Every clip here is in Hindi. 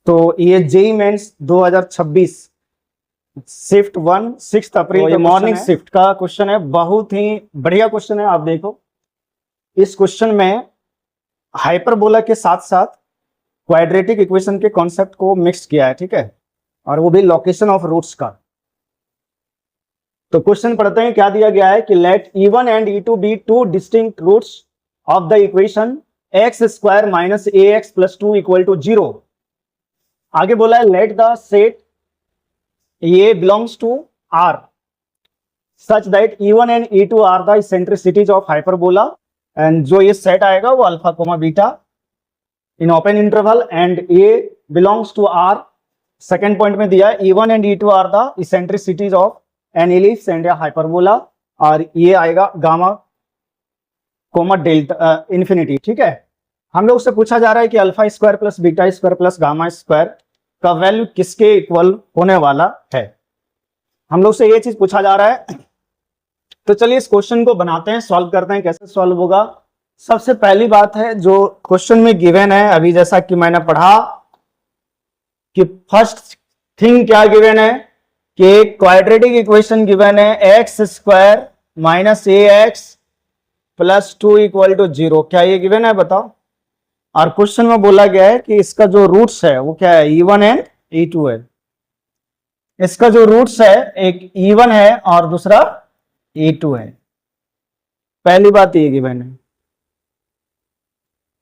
तो ये जेई मेंस 2026 शिफ्ट 1 6 अप्रैल का मॉर्निंग शिफ्ट का क्वेश्चन है। बहुत ही बढ़िया क्वेश्चन है। आप देखो, इस क्वेश्चन में हाइपरबोला के साथ साथ क्वाड्रेटिक इक्वेशन के कॉन्सेप्ट को मिक्स किया है, ठीक है, और वो भी लोकेशन ऑफ रूट्स का। तो क्वेश्चन पढ़ते हैं, क्या दिया गया है कि let E1 and E2 be two distinct roots of the equation X square minus A x plus 2 equal to 0। आगे बोला है let the set A belongs to R such that E1 and E2 are the eccentricities of hyperbola, and जो ये सेट आएगा वो alpha comma beta in open interval and A belongs to R। Second point में दिया है E1 and E2 are the eccentricities of an ellipse and hyperbola, और ये आएगा गामा कोमा डेल्टा इंफिनिटी, ठीक है। हम लोग से पूछा जा रहा है कि alpha square plus beta square plus gamma square का वैल्यू किसके इक्वल होने वाला है। हम लोग से ये चीज पूछा जा रहा है। तो चलिए इस क्वेश्चन को बनाते हैं, सॉल्व करते हैं। कैसे सॉल्व होगा? सबसे पहली बात है जो क्वेश्चन में गिवन है, अभी जैसा कि मैंने पढ़ा कि फर्स्ट थिंग क्या गिवन है कि क्वाड्रेटिक इक्वेशन गिवन है x square minus A x plus 2 equal to 0। क्या ये गिवन है बताओ? और क्वेश्चन में बोला गया है कि इसका जो रूट्स है वो क्या है, E1 एंड E2 है। इसका जो रूट्स है एक E1 है और दूसरा E2 है। पहली बात ये गिवन है,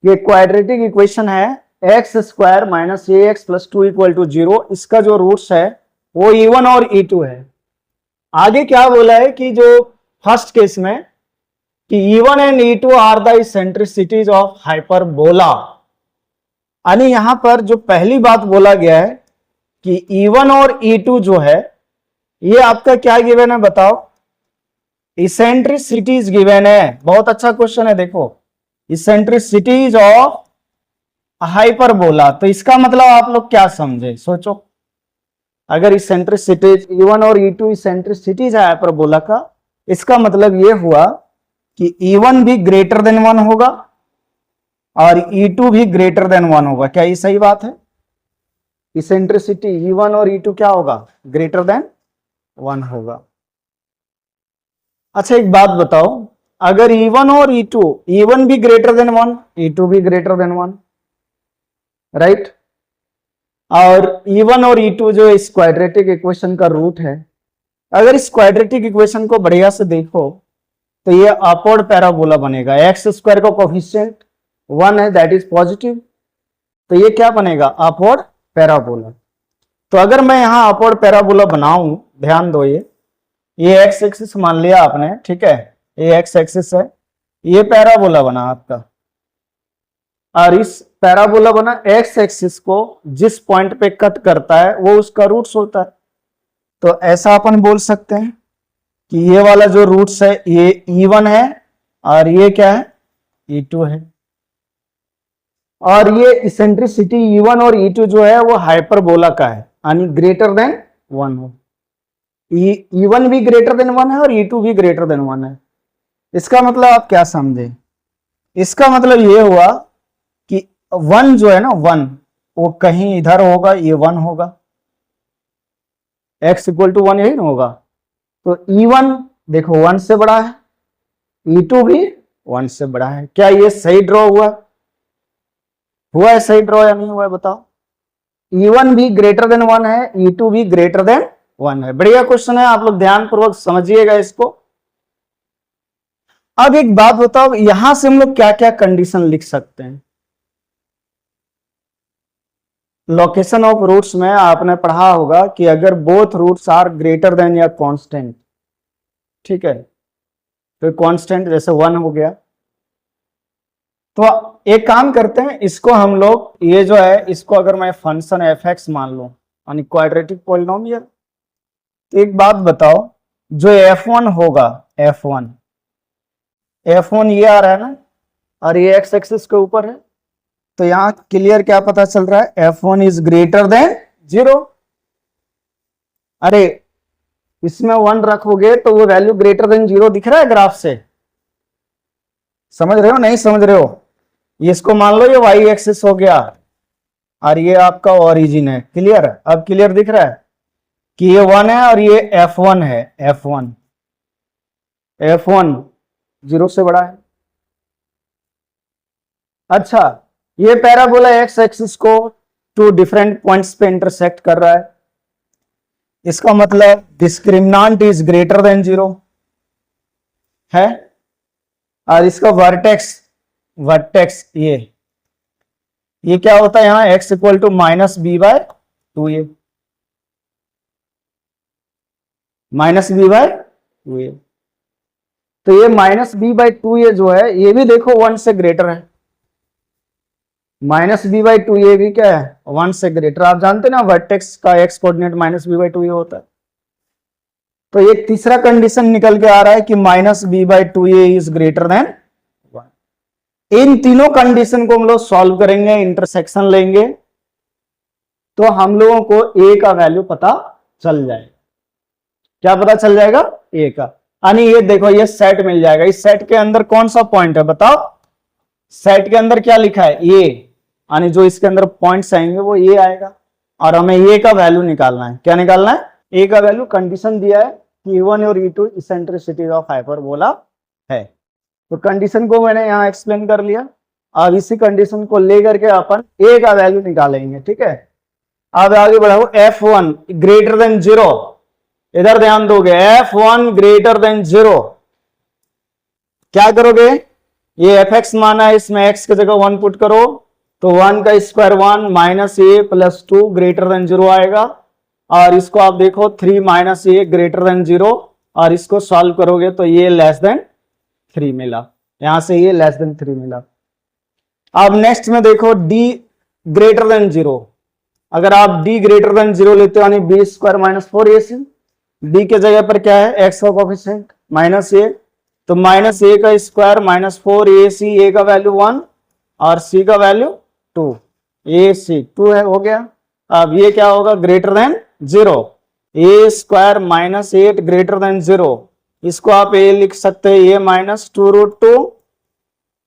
ये क्वाड्रेटिक इक्वेशन है x square minus A x plus 2 equal to 0। इसका जो रूट्स है वो E1 और E2 है। आगे क्या बोला है कि जो फर्स्ट केस में कि E1 and E2 are the eccentricities of hyperbola, यानी यहां पर जो पहली बात बोला गया है कि E1 और E2 जो है ये आपका क्या गिवन है बताओ? इसेंट्रिसिटीज गिवन है। बहुत अच्छा क्वेश्चन है, देखो इसेंट्रिसिटीज ऑफ हाइपरबोला। तो इसका मतलब आप लोग क्या समझे, सोचो। अगर इसेंट्रिसिटीज E1 और E2 इसेंट्रिसिटीज है हाइपरबोला का, इसका मतलब ये हुआ कि E1 भी ग्रेटर देन 1 होगा और E2 भी ग्रेटर देन 1 होगा। क्या ये सही बात है? इसेंट्रिसिटी E1 और E2 क्या होगा, ग्रेटर देन 1 होगा। अच्छा एक बात बताओ, अगर E1 और E2, E1 भी ग्रेटर देन 1, E2 भी ग्रेटर देन 1, राइट, और E1 और E2 जो इस क्वाड्रेटिक इक्वेशन का रूट है, अगर इस क्वाड्रेटिक इक्वेशन को बढ़िया से देखो तो ये अपवर्ड पैराबोला बनेगा। एक्स स्क्वायर का कोफिशिएंट 1 है, दैट इज पॉजिटिव, तो ये क्या बनेगा, अपवर्ड पैराबोला। तो अगर मैं यहां अपवर्ड पैराबोला बनाऊं, ध्यान दो, ये एक्स एक्सिस मान लिया आपने, ठीक है, ये एक्स एक्सिस है, ये पैराबोला बना आपका, और इस पैराबोला बना एक्स एक्सिस को जिस पॉइंट पे कट करता है वो उसका रूट्स होता है। तो ऐसा अपन बोल सकते हैं कि ये वाला जो रूट्स है ये E1 है और ये क्या है, E2 है, और ये इसेंट्रिसिटी E1 और E2 जो है वो हाइपरबोला का है, यानी ग्रेटर देन 1 हो। E1 भी ग्रेटर देन 1 है और E2 भी ग्रेटर देन 1 है। इसका मतलब आप क्या समझे? इसका मतलब ये हुआ कि 1 जो है ना, 1 वो कहीं इधर होगा, ये 1 होगा, x इक्वल टू 1 यही ना होगा। तो E1 देखो 1 से बड़ा है, E2 भी 1 से बड़ा है। क्या ये सही ड्रॉ हुआ है सही ड्रॉ या नहीं हुआ है बताओ? E1 भी ग्रेटर देन 1 है, E2 भी ग्रेटर देन 1 है। बढ़िया क्वेश्चन है, आप लोग ध्यान पूर्वक समझिएगा इसको। अब एक बात बताओ, यहां से हम लोग क्या क्या कंडीशन लिख सकते हैं? लोकेशन ऑफ रूट्स में आपने पढ़ा होगा कि अगर both roots are greater than या कांस्टेंट, ठीक है, तो कांस्टेंट जैसे 1 हो गया, तो एक काम करते हैं, इसको हम लोग ये जो है इसको अगर मैं फंक्शन f(x) मान लूं, यानी क्वाड्रेटिक पॉलिनोमियल, तो एक बात बताओ, जो f1 होगा, f1 ये आ रहा है ना, और ये x एक्सिस के ऊपर है, तो यहां क्लियर क्या पता चल रहा है, f1 इज ग्रेटर देन 0। अरे इसमें 1 रखोगे तो वो वैल्यू ग्रेटर देन 0 दिख रहा है ग्राफ से, समझ रहे हो नहीं समझ रहे हो? इसको मान लो ये y एक्सिस हो गया, और ये आपका ओरिजिन है। क्लियर है? अब क्लियर दिख रहा है कि ये 1 है और ये F1 है। F1 0 से बड़ा है। अच्छा, ये पैराबोला एक्स एक्सिस को 2 डिफरेंट पॉइंट्स पे इंटरसेक्ट कर रहा है। इसका मतलब डिस्क्रिमिनांट इज ग्रेटर देन 0 है। और इसका वर्टेक्स ये क्या होता है यहां x equal to minus B by 2a, minus B by 2a। तो ये माइनस बी बाय 2a जो है ये भी देखो 1 से ग्रेटर है। माइनस बी बाई 2a भी क्या है 1 से ग्रेटर। आप जानते ना वर्टेक्स का x coordinate minus B by 2a होता है। तो एक तीसरा कंडीशन निकल के आ रहा है कि minus B by 2a is greater than 1। इन तीनों कंडीशन को हम लोग सॉल्व करेंगे, इंटरसेक्शन लेंगे तो हम लोगों को a का वैल्यू पता चल जाएगा। क्या पता चल जाएगा? a का। यानी ये देखो ये सेट मिल जाएगा। इस सेट के अंदर कौन सा पॉइंट है बताओ? सेट के अंदर क्या लिखा है? a, यानी जो इसके अंदर पॉइंट्स आएंगे वो a आएगा और हमें a का वैल्यू निकालना है। क्या निकालना है? a का वैल्यू। कंडीशन दिया है कि E1 और E2 इसेंट्रिसिटी ऑफ हाइपरबोला है। तो कंडीशन को मैंने यहां एक्सप्लेन कर लिया। अब इसी कंडीशन को लेकर के अपन a का वैल्यू निकालेंगे। ठीक है, अब आगे बढ़ाओ। F1 ग्रेटर देन 0, इधर ध्यान दोगे। F1 ग्रेटर देन 0 क्या करोगे? ये fx माना है, इसमें x की जगह 1 पुट करो तो 1 का square 1 minus a plus 2 greater than 0 आएगा। और इसको आप देखो 3 माइनस a ग्रेटर देन 0 और इसको सॉल्व करोगे तो ये लेस देन 3 मिला। यहां से ये लेस देन 3 मिला। अब नेक्स्ट में देखो d ग्रेटर देन 0। अगर आप d ग्रेटर देन 0 लेते हो यानी b square minus 4ac, d के जगह पर क्या है x का कोफिशिएंट माइनस a, तो माइनस a का स्क्वायर माइनस 4ac, a का वैल्यू 1 और c का वैल्यू 2, ac 2 है, हो गया। अब ये क्या होगा? Greater than 0। a square minus 8 greater than 0, इसको आप a लिख सकते हैं a minus 2 root 2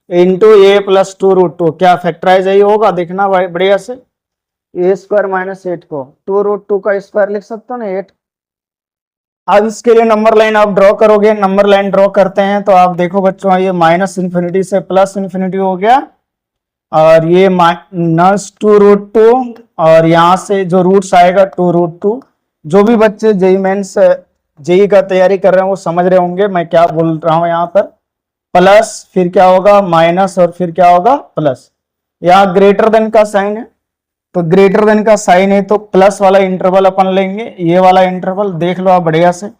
into A plus 2 root 2। क्या फैक्टराइज यही होगा? देखना बढ़िया से। a स्क्वायर माइनस 8 को 2 रूट 2 का स्क्वायर लिख सकते हो ना 8। अब इसके लिए नंबर लाइन आप ड्रॉ करोगे। नंबर लाइन ड्रॉ करते हैं तो आप देखो बच्चों ये माइनस इन्फिनिटी से प्लस इन्फिनिटी हो गया और ये माइनस 2 रूट 2 और यहां से जो रूट्स आएगा 2 रूट 2। जो भी बच्चे जेई मेंस जेई का तैयारी कर रहे हैं वो समझ रहे होंगे मैं क्या बोल रहा हूं। यहाँ पर प्लस फिर क्या होगा माइनस और फिर क्या होगा प्लस। यहाँ ग्रेटर देन का साइन है तो ग्रेटर देन का साइन है तो प्लस वाला इंटरवल अपन लेंगे। ये वाला इंटरवल देख लो आप बढ़िया से।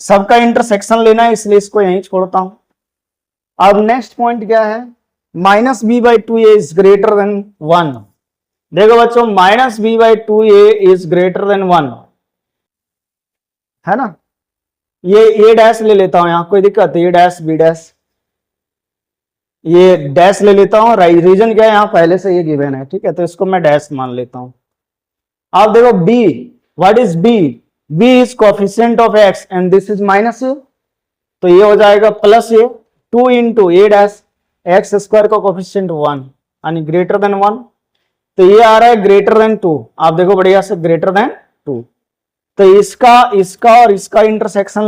सबका इंटरसेक्शन लेना है इसलिए इसको यहीं छोड़ता हूं। अब नेक्स्ट पॉइंट क्या है? Minus B by 2a is greater than 1। देखो बच्चों minus B by 2a is greater than 1 है ना। ये a डैश ले लेता हूं, यहां कोई दिक्कत है? a डैश b डैश, ये डैश ले लेता हूं। रीजन क्या है? यहां पहले से ये गिवन है। ठीक है, तो इसको मैं डैश मान लेता हूं। आप देखो b, what is b? b is coefficient of x and this is minus a, तो ये हो जाएगा plus a 2 into a dash x square का कोफिशिएंट 1 यानी ग्रेटर देन 1। तो ये आ रहा है ग्रेटर देन 2। आप देखो बढ़िया से ग्रेटर देन 2। तो इसका और इसका इंटरसेक्शन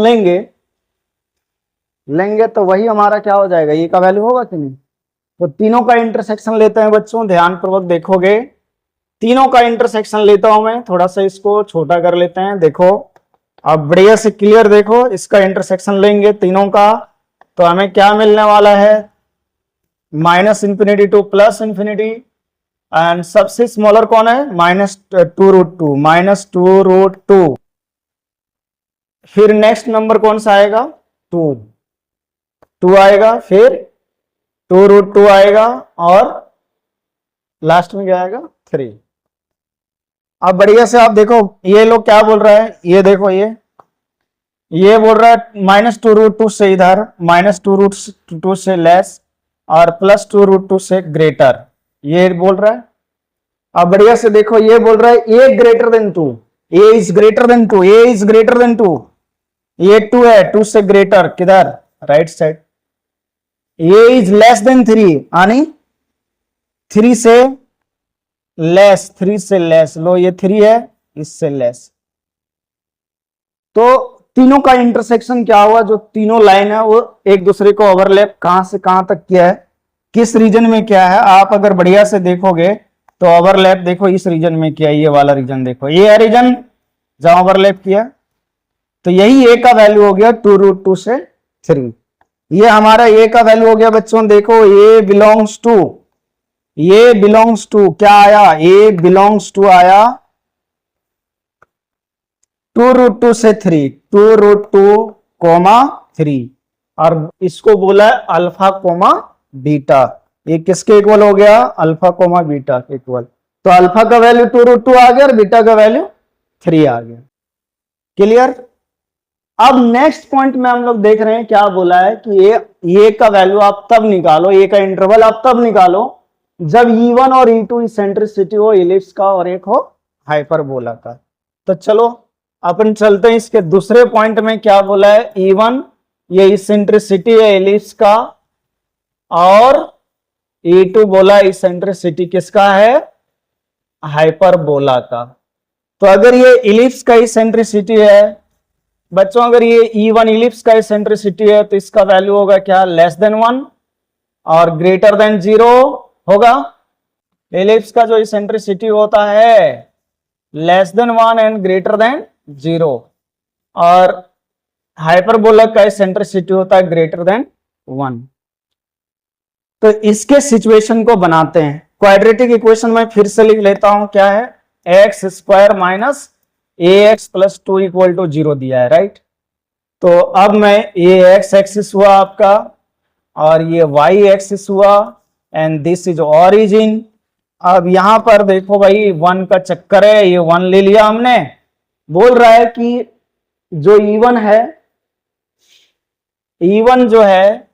लेंगे तो वही हमारा क्या हो जाएगा? ये का वैल्यू होगा कि नहीं? तो तीनों का इंटरसेक्शन लेते हैं बच्चों, ध्यानपूर्वक देखोगे। तीनों का इंटरसेक्शन लेता हूं मैं, थोड़ा सा इसको छोटा कर लेते हैं। देखो अब बढ़िया से क्लियर देखो, इसका इंटरसेक्शन लेंगे तीनों का तो हमें क्या मिलने वाला है? Minus infinity to plus infinity and सबसे स्मॉलर कौन है? Minus 2 root 2, minus 2 root 2। फिर नेक्स्ट नंबर कौन सा आएगा? 2 आएगा, फिर 2 रूट 2 आएगा और लास्ट में क्या आएगा? 3। अब बढ़िया से आप देखो ये लोग क्या बोल रहा है, ये देखो ये बोल रहा है माइनस 2 रूट 2 से इधर, माइनस 2 रूट 2 से लेस और प्लस 2 रूट 2 से ग्रेटर, ये बोल रहा है। अब बढ़िया से देखो ये बोल रहा है A greater than 2, A is greater than 2, A is greater than 2। ये 2 है, 2 से ग्रेटर किधर? Right side. A is less than 3 यानी 3 से लेस, 3 से लेस, लो ये 3 है, इससे लेस। तो तीनों का इंटरसेक्शन क्या हुआ, जो तीनों लाइन है वो एक दूसरे को ओवरलैप कहां से कहां तक किया है, किस रीजन में क्या है, आप अगर बढ़िया से देखोगे तो ओवरलैप देखो इस रीजन में किया, ये वाला रीजन देखो, ये है रीजन जहां ओवरलैप किया। तो यही ए का वैल्यू हो गया 2√2 से 3। ये हमारा ए का वैल्यू हो गया बच्चों, देखो ए बिलोंग्स टू क्या आया, ए बिलोंग्स टू आया 2√2 से 3, 2√2, 3, और इसको बोला है अल्फा कोमा बीटा। ये किसके इक्वल हो गया, अल्फा कोमा बीटा के इक्वल। तो अल्फा का वैल्यू 2√2 आ गया और बीटा का वैल्यू 3 आ गया। क्लियर। अब नेक्स्ट पॉइंट में हम लोग देख रहे हैं क्या बोला है कि ये का वैल्यू आप तब निकालो, ये का इंटरवल आप तब निकालो जब E1 और E2 इसेंट्रिसिटी हो इलिप्स का और एक हो हाइपरबोला का। तो चलो अपन चलते हैं इसके दूसरे पॉइंट में। क्या बोला है, E1 ये इसेंट्रिसिटी है इलिप्स का और E2 बोला इसेंट्रिसिटी किसका है, हाइपरबोला का। तो अगर ये इलिप्स का इसेंट्रिसिटी है बच्चों, अगर ये E1 इलिप्स का इसेंट्रिसिटी है तो इसका वैल्यू होगा क्या, लेस देन 1 और ग्रेटर देन 0 होगा। इलिप्स का जो इसेंट्रिसिटी होता है less than 1 and greater than 0, और हाइपरबोला का इसेंट्रिसिटी होता है ग्रेटर देन 1। तो इसके सिचुएशन को बनाते हैं। क्वाड्रेटिक इक्वेशन में फिर से लिख लेता हूं, क्या है, x square minus ax plus 2 equal to 0 दिया है, राइट। तो अब मैं ये एक्स एक्सिस हुआ आपका और ये वाई एक्सिस हुआ एंड दिस इज ऑरिजिन। अब यहां पर देखो भाई 1 का चक्कर है, ये 1 ले लिया हमने। बोल रहा है कि जो E1 है, E1 जो है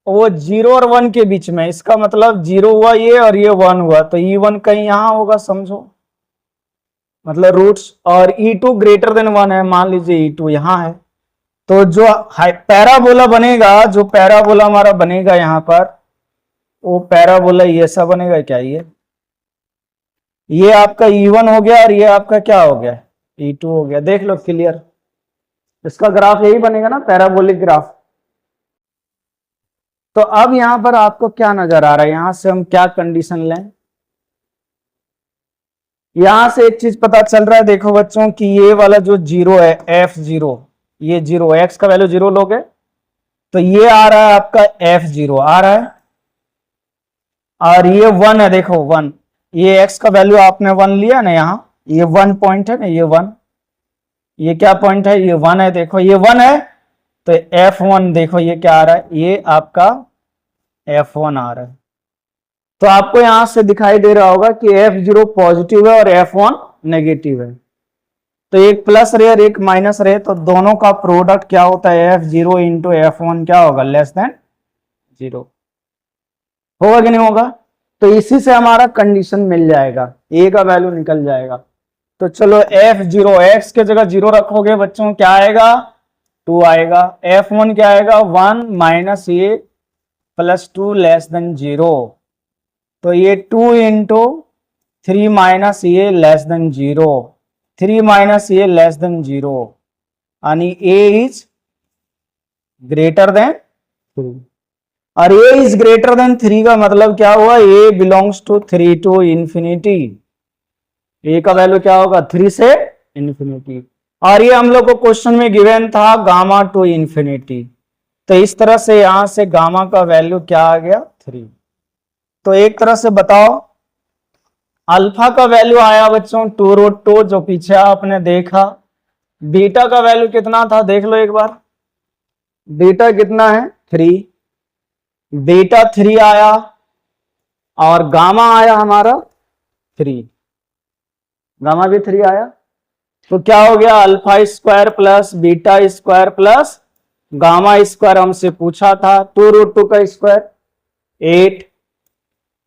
वो 0 और 1 के बीच में, इसका मतलब 0 हुआ ये और ये 1 हुआ, तो E1 कहीं यहां होगा समझो, मतलब रूट्स, और E2 ग्रेटर देन 1 है, मान लीजिए E2 यहां है। तो जो पैराबोला बनेगा, जो पैराबोला हमारा बनेगा यहां पर, वो पैराबोला ये ऐसा बनेगा क्या, ये आपका E1 हो गया और ये आपका क्या हो गया, E2 हो गया। देख लो क्लियर, इसका ग्राफ यही बनेगा ना, पैराबोलिक ग्राफ। तो अब यहां पर आपको क्या नजर आ रहा है, यहां से हम क्या कंडीशन लें, यहां से एक चीज पता चल रहा है, देखो बच्चों कि ये वाला जो 0 है F0, ये 0, x का वैल्यू 0 लोगे तो ये आ रहा है आपका F0 आ रहा है, और ये 1 है, देखो 1, ये x का वैल्यू आपने 1 लिया ना, यहाँ ये 1 पॉइंट है ना, ये 1, ये क्या पॉइंट है, ये 1 है, देखो ये 1 है, तो F1 देखो ये क्या आ रहा है, ये आपका F1 आ रहा है। तो आपको यहां से दिखाई दे रहा होगा कि F0 पॉजिटिव है और F1 नेगेटिव है। तो एक प्लस रहे और एक माइनस रहे, तो दोनों का प्रोडक्ट क्या होता है, F0 इंटू F1 क्या होगा, लेस देन 0 होगा कि नहीं होगा। तो इसी से हमारा कंडीशन मिल जाएगा, ए का वैल्यू निकल जाएगा। तो चलो F0 x के जगह 0 रखोगे बच्चों, क्या आएगा, 2 आएगा। F1 क्या आएगा, 1 माइनस ए प्लस 2 लेस देन 0। तो ये 2 इंटू 3 माइनस ए लेस देन 0, 3 माइनस ए लेस देन 0, यानी ए इज ग्रेटर देन 3, और ए इज ग्रेटर देन 3 का मतलब क्या हुआ, ए बिलोंग्स टू 3 टू इंफिनिटी। ए का वैल्यू क्या होगा, 3 से इंफिनिटी, और ये हम लोग को क्वेश्चन में गिवन था गामा टू इंफिनिटी। तो इस तरह से यहां से गामा का वैल्यू क्या आ गया, 3। तो एक तरह से बताओ, अल्फा का वैल्यू आया बच्चों 2√2 जो पीछे आपने देखा। बीटा का वैल्यू कितना था, देख लो एक बार, बीटा कितना है, 3, बीटा 3 आया, और गामा आया हमारा 3, गामा भी 3 आया। तो क्या हो गया, alpha square plus beta square plus gamma square हमसे पूछा था। 2√2 का स्क्वायर 8,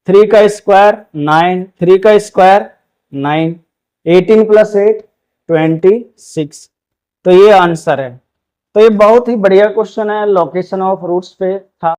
3 का स्क्वायर 9, 3 का स्क्वायर 9, 18 प्लस 8 26। तो ये आंसर है। तो ये बहुत ही बढ़िया क्वेश्चन है, लोकेशन ऑफ रूट्स पे था।